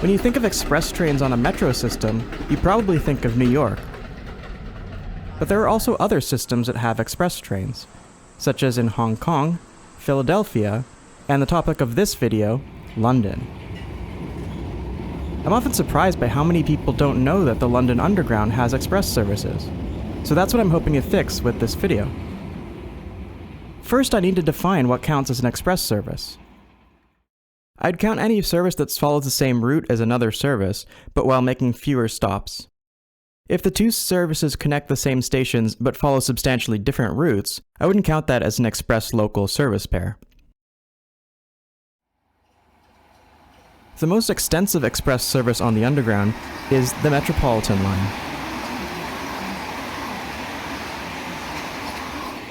When you think of express trains on a metro system, you probably think of New York. But there are also other systems that have express trains, such as in Hong Kong, Philadelphia, and the topic of this video, London. I'm often surprised by how many people don't know that the London Underground has express services, so that's what I'm hoping to fix with this video. First, I need to define what counts as an express service. I'd count any service that follows the same route as another service, but while making fewer stops. If the two services connect the same stations but follow substantially different routes, I wouldn't count that as an express local service pair. The most extensive express service on the Underground is the Metropolitan line.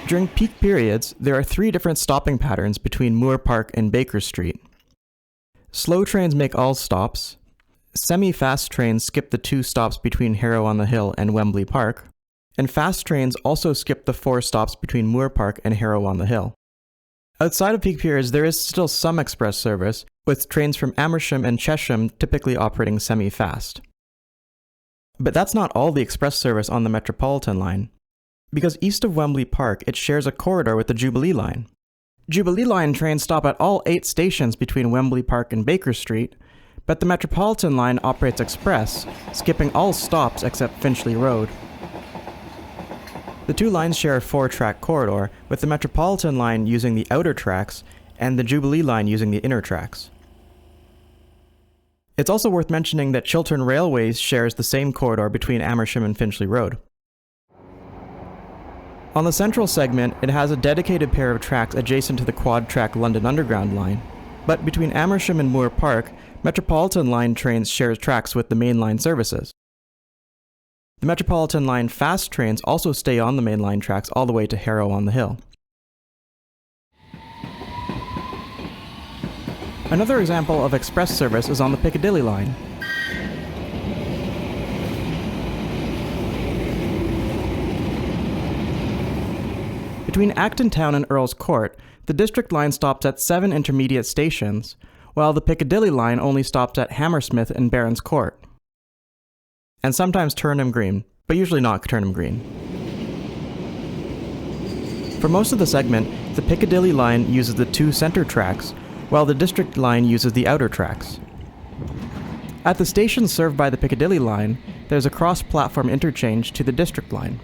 During peak periods, there are 3 different stopping patterns between Moore Park and Baker Street. Slow trains make all stops, semi-fast trains skip the 2 stops between Harrow-on-the-Hill and Wembley Park, and fast trains also skip the 4 stops between Moore Park and Harrow-on-the-Hill. Outside of peak periods, there is still some express service, with trains from Amersham and Chesham typically operating semi-fast. But that's not all the express service on the Metropolitan line, because east of Wembley Park, it shares a corridor with the Jubilee line. Jubilee line trains stop at all 8 stations between Wembley Park and Baker Street, but the Metropolitan line operates express, skipping all stops except Finchley Road. The 2 lines share a 4-track corridor, with the Metropolitan line using the outer tracks and the Jubilee line using the inner tracks. It's also worth mentioning that Chiltern Railways shares the same corridor between Amersham and Finchley Road. On the central segment, it has a dedicated pair of tracks adjacent to the quad-track London Underground line, but between Amersham and Moore Park, Metropolitan line trains share tracks with the mainline services. The Metropolitan line fast trains also stay on the mainline tracks all the way to Harrow-on-the-Hill. Another example of express service is on the Piccadilly line. Between Acton Town and Earl's Court, the District line stops at 7 intermediate stations, while the Piccadilly line only stops at Hammersmith and Barons Court. And sometimes Turnham Green, but usually not Turnham Green. For most of the segment, the Piccadilly line uses the 2 center tracks, while the District line uses the outer tracks. At the stations served by the Piccadilly line, there's a cross-platform interchange to the District line.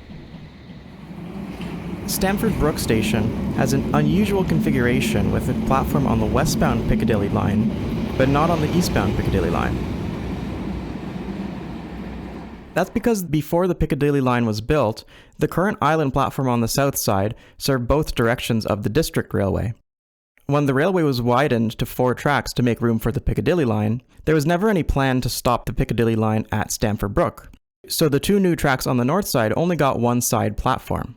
Stamford Brook Station has an unusual configuration with a platform on the westbound Piccadilly line, but not on the eastbound Piccadilly line. That's because before the Piccadilly line was built, the current island platform on the south side served both directions of the District Railway. When the railway was widened to 4 tracks to make room for the Piccadilly line, there was never any plan to stop the Piccadilly line at Stamford Brook, so the 2 new tracks on the north side only got one side platform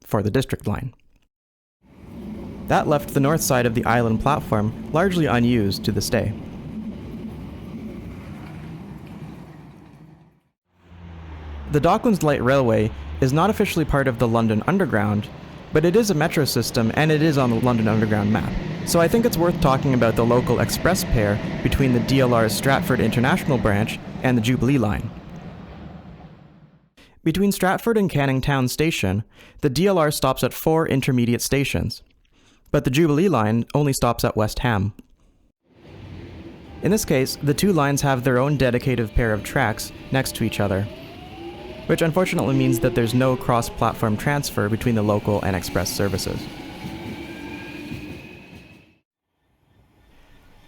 for the District line. That left the north side of the island platform largely unused to this day. The Docklands Light Railway is not officially part of the London Underground, but it is a metro system and it is on the London Underground map. So I think it's worth talking about the local express pair between the DLR's Stratford International branch and the Jubilee line. Between Stratford and Canning Town Station, the DLR stops at 4 intermediate stations, but the Jubilee line only stops at West Ham. In this case, the 2 lines have their own dedicated pair of tracks next to each other, which unfortunately means that there's no cross-platform transfer between the local and express services.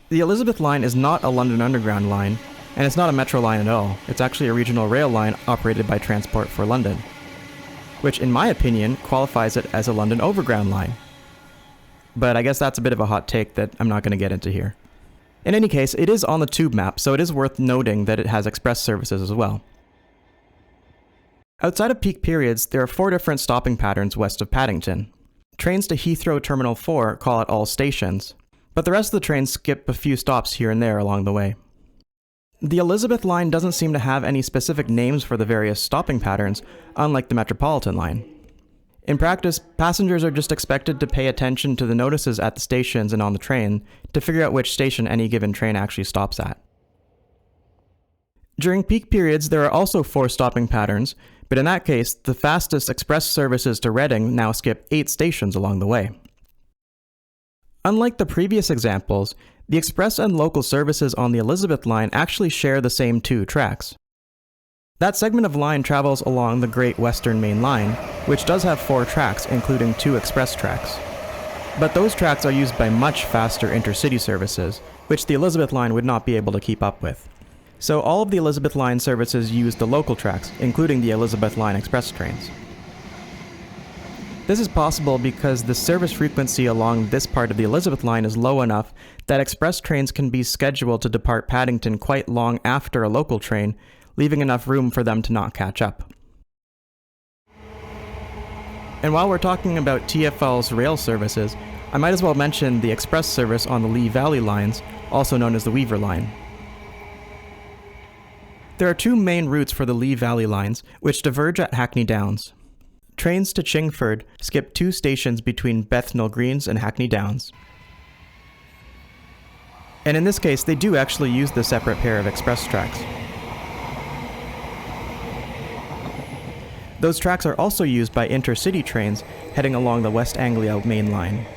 The Elizabeth line is not a London Underground line, and it's not a metro line at all. It's actually a regional rail line operated by Transport for London, which in my opinion qualifies it as a London Overground line. But I guess that's a bit of a hot take that I'm not going to get into here. In any case, it is on the tube map, so it is worth noting that it has express services as well. Outside of peak periods, there are 4 different stopping patterns west of Paddington. Trains to Heathrow Terminal 4 call at all stations, but the rest of the trains skip a few stops here and there along the way. The Elizabeth line doesn't seem to have any specific names for the various stopping patterns, unlike the Metropolitan line. In practice, passengers are just expected to pay attention to the notices at the stations and on the train to figure out which station any given train actually stops at. During peak periods, there are also 4 stopping patterns, but in that case, the fastest express services to Reading now skip 8 stations along the way. Unlike the previous examples, the express and local services on the Elizabeth line actually share the same 2 tracks. That segment of line travels along the Great Western Main Line, which does have 4 tracks, including 2 express tracks. But those tracks are used by much faster intercity services, which the Elizabeth line would not be able to keep up with. So all of the Elizabeth line services use the local tracks, including the Elizabeth line express trains. This is possible because the service frequency along this part of the Elizabeth line is low enough that express trains can be scheduled to depart Paddington quite long after a local train, leaving enough room for them to not catch up. And while we're talking about TfL's rail services, I might as well mention the express service on the Lee Valley lines, also known as the Weaver Line. There are 2 main routes for the Lee Valley lines, which diverge at Hackney Downs. Trains to Chingford skip 2 stations between Bethnal Greens and Hackney Downs. And in this case, they do actually use the separate pair of express tracks. Those tracks are also used by intercity trains heading along the West Anglia Main Line.